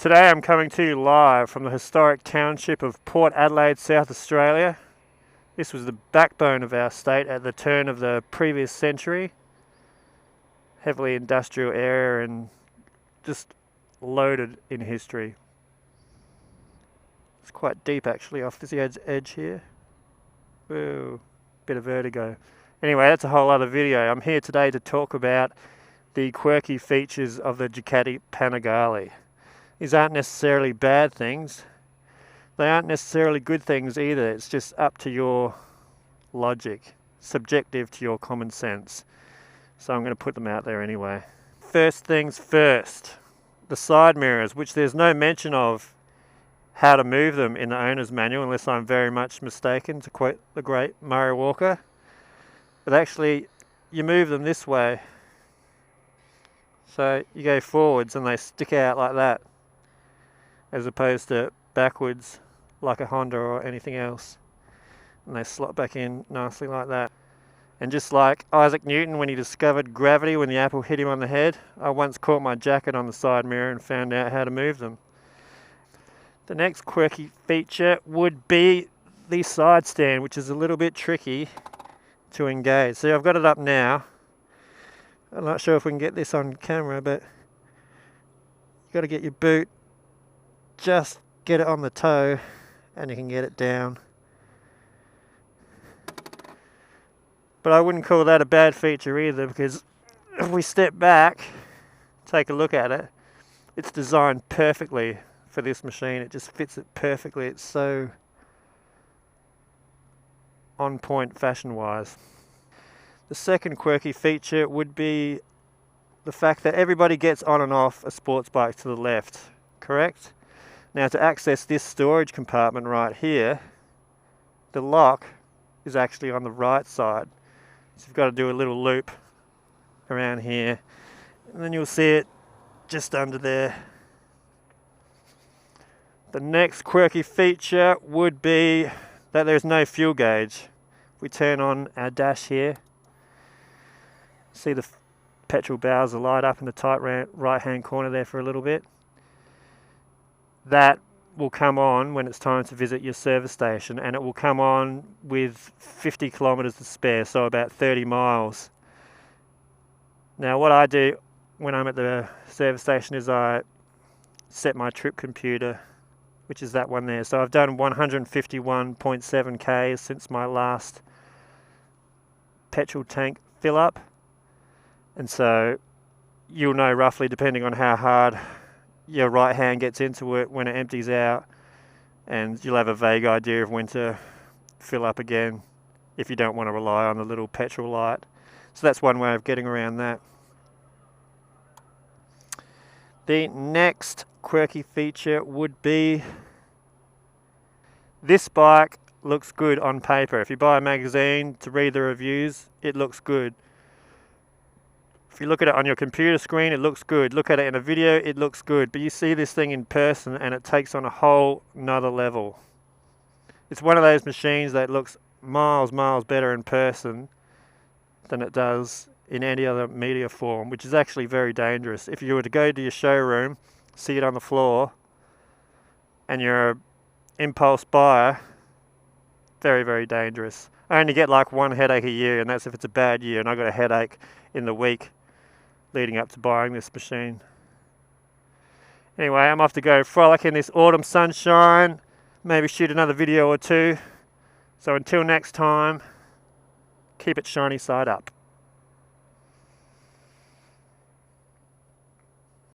Today I'm coming to you live from the historic township of Port Adelaide, South Australia. This was the backbone of our state at the turn of the previous century. Heavily industrial area and just loaded in history. It's quite deep actually off this edge here. Whoa, bit of vertigo. Anyway, that's a whole other video. I'm here today to talk about the quirky features of the Ducati Panigale. These aren't necessarily bad things. They aren't necessarily good things either. It's just up to your logic, subjective to your common sense. So I'm going to put them out there anyway. First things first, the side mirrors, which there's no mention of how to move them in the owner's manual, unless I'm very much mistaken, to quote the great Murray Walker. But actually, you move them this way. So you go forwards and they stick out like that, as opposed to backwards like a Honda or anything else. And they slot back in nicely like that. And just like Isaac Newton when he discovered gravity when the apple hit him on the head, I once caught my jacket on the side mirror and found out how to move them. The next quirky feature would be the side stand, which is a little bit tricky to engage. So I've got it up now. I'm not sure if we can get this on camera, but you've got to get your boot, just get it on the toe and you can get it down. But I wouldn't call that a bad feature either, because if we step back, take a look at it, it's designed perfectly for this machine. It just fits it perfectly. It's so on point fashion wise. The second quirky feature would be the fact that everybody gets on and off a sports bike to the left, correct? Now to access this storage compartment right here, the lock is actually on the right side. So you've got to do a little loop around here, and then you'll see it just under there. The next quirky feature would be that there's no fuel gauge. If we turn on our dash here, see the petrol bowser light up in the tight right hand corner there for a little bit. That will come on when it's time to visit your service station, and it will come on with 50 kilometers to spare, so about 30 miles. Now what I do when I'm at the service station is I set my trip computer, which is that one there. So I've done 151.7 Ks since my last petrol tank fill up. And so you'll know roughly, depending on how hard your right hand gets into it when it empties out, and you'll have a vague idea of when to fill up again if you don't want to rely on the little petrol light. So that's one way of getting around that. The next quirky feature would be this bike looks good on paper. If you buy a magazine to read the reviews, it looks good. If you look at it on your computer screen, it looks good. Look at it in a video, it looks good. But you see this thing in person and it takes on a whole nother level. It's one of those machines that looks miles better in person than it does in any other media form, which is actually very dangerous. If you were to go to your showroom, see it on the floor, and you're an impulse buyer, very dangerous. I only get like one headache a year, and that's if it's a bad year, and I got a headache in the week leading up to buying this machine. Anyway, I'm off to go frolic in this autumn sunshine, maybe shoot another video or two. So until next time, keep it shiny side up.